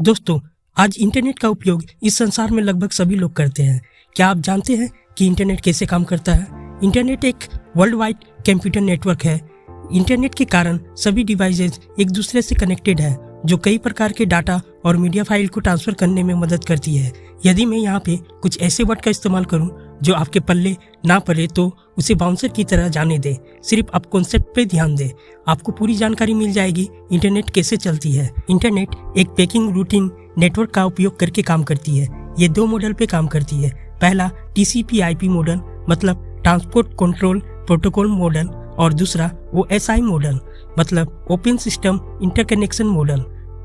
दोस्तों, आज इंटरनेट का उपयोग इस संसार में लगभग सभी लोग करते हैं। क्या आप जानते हैं कि इंटरनेट कैसे काम करता है? इंटरनेट एक वर्ल्ड वाइड कंप्यूटर नेटवर्क है। इंटरनेट के कारण सभी डिवाइसेज एक दूसरे से कनेक्टेड है, जो कई प्रकार के डाटा और मीडिया फाइल को ट्रांसफर करने में मदद करती है। यदि मैं यहाँ पे कुछ ऐसे वर्ड का इस्तेमाल करूँ जो आपके पल्ले ना पड़े तो उसे बाउंसर की तरह जाने दें। सिर्फ आप कॉन्सेप्ट पे ध्यान दें, आपको पूरी जानकारी मिल जाएगी इंटरनेट कैसे चलती है। इंटरनेट एक पैकिंग रूटिंग नेटवर्क का उपयोग करके काम करती है। ये दो मॉडल पे काम करती है। पहला TCP/IP मॉडल मतलब ट्रांसपोर्ट कंट्रोल प्रोटोकॉल मॉडल, और दूसरा OSI मॉडल मतलब open system interconnection model.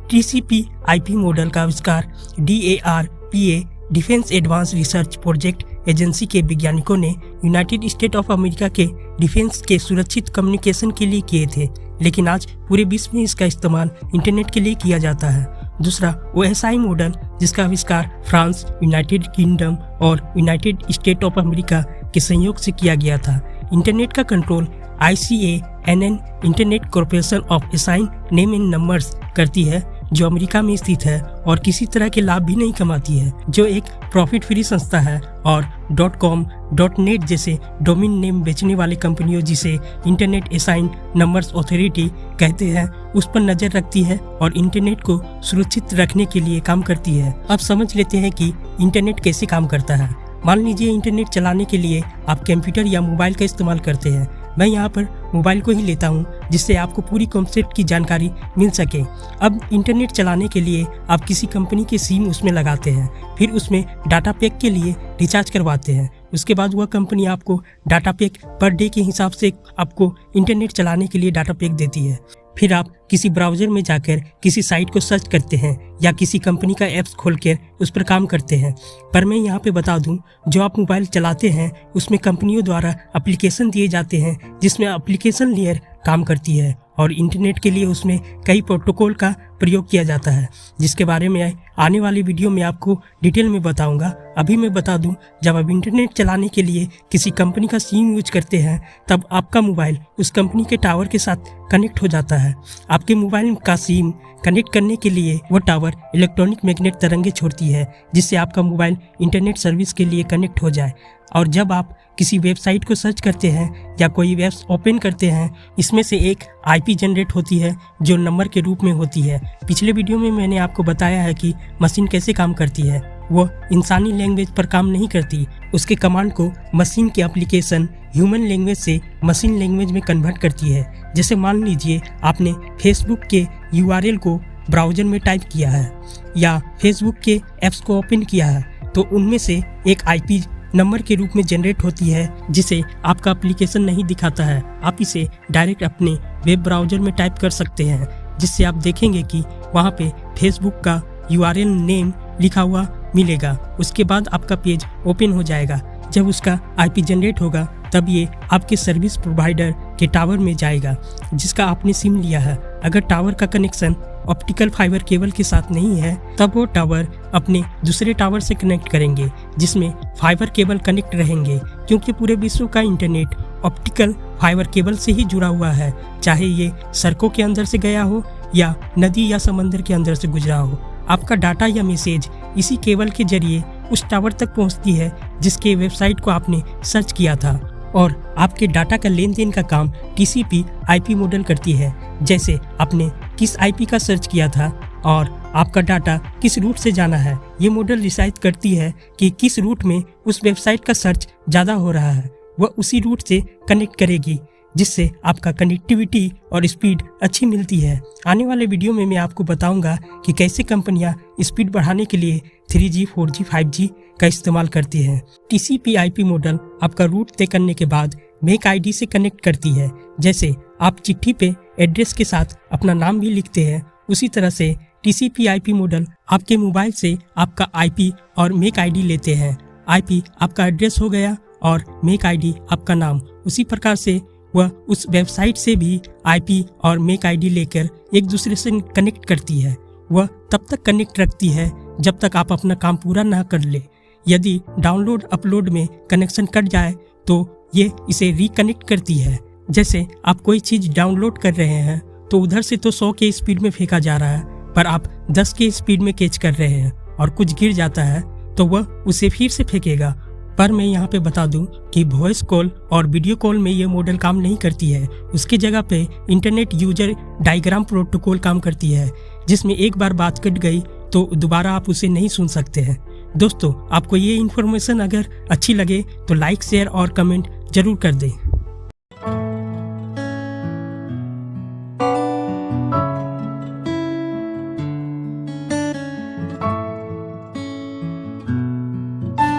TCP/IP model का आविष्कार DARPA defence advance research project agency के वैज्ञानिकों ने यूनाइटेड स्टेट ऑफ अमेरिका के डिफेंस के सुरक्षित कम्युनिकेशन के लिए किए थे, लेकिन आज पूरे विश्व में इसका इस्तेमाल इंटरनेट के लिए किया जाता है। दूसरा OSI मॉडल, जिसका आविष्कार फ्रांस, यूनाइटेड किंगडम और यूनाइटेड स्टेट ऑफ अमेरिका के संयोग से किया गया था। इंटरनेट का control ICANN internet corporation of assign name and numbers करती है, जो अमेरिका में स्थित है और किसी तरह के लाभ भी नहीं कमाती है, जो एक प्रॉफिट फ्री संस्था है और .com, .net जैसे डोमेन नेम बेचने वाली कंपनियों, जिसे इंटरनेट असाइन नंबर्स अथॉरिटी कहते हैं, उस पर नजर रखती है और इंटरनेट को सुरक्षित रखने के लिए काम करती है। अब समझ लेते हैं कि इंटरनेट कैसे काम करता है। मान लीजिए इंटरनेट चलाने के लिए आप कंप्यूटर या मोबाइल का इस्तेमाल करते हैं। मैं यहाँ पर मोबाइल को ही लेता हूँ, जिससे आपको पूरी कॉन्सेप्ट की जानकारी मिल सके। अब इंटरनेट चलाने के लिए आप किसी कंपनी के सिम उसमें लगाते हैं, फिर उसमें डाटा पैक के लिए रिचार्ज करवाते हैं। उसके बाद वह कंपनी आपको डाटा पैक पर डे के हिसाब से आपको इंटरनेट चलाने के लिए डाटा पैक देती है। फिर आप किसी ब्राउज़र में जाकर किसी साइट को सर्च करते हैं या किसी कंपनी का ऐप्स खोलकर उस पर काम करते हैं। पर मैं यहाँ पे बता दूँ, जो आप मोबाइल चलाते हैं उसमें कंपनियों द्वारा एप्लीकेशन दिए जाते हैं, जिसमें एप्लीकेशन लेयर काम करती है और इंटरनेट के लिए उसमें कई प्रोटोकॉल का प्रयोग किया जाता है, जिसके बारे में आने वाली वीडियो में आपको डिटेल में बताऊंगा। अभी मैं बता दूं, जब आप इंटरनेट चलाने के लिए किसी कंपनी का सिम यूज करते हैं, तब आपका मोबाइल उस कंपनी के टावर के साथ कनेक्ट हो जाता है। आपके मोबाइल का सिम कनेक्ट करने के लिए वो टावर इलेक्ट्रॉनिक मैग्नेट तरंगे छोड़ती है, जिससे आपका मोबाइल इंटरनेट सर्विस के लिए कनेक्ट हो जाए। और जब आप किसी वेबसाइट को सर्च करते हैं या कोई वेब ओपन करते हैं, इसमें से एक IP जनरेट होती है, जो नंबर के रूप में होती है। पिछले वीडियो में मैंने आपको बताया है कि मशीन कैसे काम करती है। वो इंसानी लैंग्वेज पर काम नहीं करती, उसके कमांड को मशीन की एप्लीकेशन ह्यूमन लैंग्वेज से मशीन लैंग्वेज में कन्वर्ट करती है। जैसे मान लीजिए आपने फेसबुक के URL को ब्राउज़र में टाइप किया है या फेसबुक के ऐप्स को ओपन किया है, तो उनमें से एक IP नंबर के रूप में जनरेट होती है, जिसे आपका एप्लीकेशन नहीं दिखाता है। आप इसे डायरेक्ट अपने वेब ब्राउज़र में टाइप कर सकते हैं, जिससे आप देखेंगे कि वहाँ पे फेसबुक का URL नेम लिखा हुआ मिलेगा। उसके बाद आपका पेज ओपन हो जाएगा। जब उसका IP जनरेट होगा, तब ये आपके सर्विस प्रोवाइडर के टावर में जाएगा, जिसका आपने सिम लिया है। अगर टावर का कनेक्शन ऑप्टिकल फाइबर केबल के साथ नहीं है, तब वो टावर अपने दूसरे टावर से कनेक्ट करेंगे, जिसमें फाइबर केबल कनेक्ट रहेंगे, क्योंकि पूरे विश्व का इंटरनेट ऑप्टिकल फाइबर केबल से ही जुड़ा हुआ है, चाहे ये सड़कों के अंदर से गया हो या नदी या समंदर के अंदर से गुजरा हो। आपका डाटा या मैसेज इसी केबल के जरिए उस टावर तक पहुंचती है जिसके वेबसाइट को आपने सर्च किया था, और आपके डाटा का लेन देन का काम TCP/IP मॉडल करती है। जैसे आपने किस IP का सर्च किया था और आपका डाटा किस रूट से जाना है, ये मॉडल डिसाइड करती है कि किस रूट में उस वेबसाइट का सर्च ज़्यादा हो रहा है। वह उसी रूट से कनेक्ट करेगी, जिससे आपका कनेक्टिविटी और स्पीड अच्छी मिलती है। आने वाले वीडियो में मैं आपको बताऊंगा कि कैसे कंपनियां स्पीड बढ़ाने के लिए 3G, 4G, 5G का इस्तेमाल करती हैं। TCP/IP मॉडल आपका रूट तय करने के बाद मेक ID से कनेक्ट करती है। जैसे आप चिट्ठी पे एड्रेस के साथ अपना नाम भी लिखते हैं, उसी तरह से TCP/IP मॉडल आपके मोबाइल से आपका IP और मेक ID लेते हैं। IP आपका एड्रेस हो गया और मेक ID आपका नाम। उसी प्रकार से वह उस वेबसाइट से भी IP और मेक ID लेकर एक दूसरे से कनेक्ट करती है। वह तब तक कनेक्ट रखती है जब तक आप अपना काम पूरा ना कर ले। यदि डाउनलोड अपलोड में कनेक्शन कट जाए तो ये इसे रिकनेक्ट करती है। जैसे आप कोई चीज़ डाउनलोड कर रहे हैं तो उधर से तो 100 के स्पीड में फेंका जा रहा है, पर आप 10 के स्पीड में कैच कर रहे हैं और कुछ गिर जाता है तो वह उसे फिर से फेंकेगा। पर मैं यहाँ पे बता दूं कि वॉइस कॉल और वीडियो कॉल में ये मॉडल काम नहीं करती है। उसकी जगह पे इंटरनेट यूजर डायग्राम प्रोटोकॉल काम करती है, जिसमें एक बार बात कट गई तो दोबारा आप उसे नहीं सुन सकते हैं। दोस्तों, आपको ये इन्फॉर्मेशन अगर अच्छी लगे तो लाइक, शेयर और कमेंट जरूर कर दें।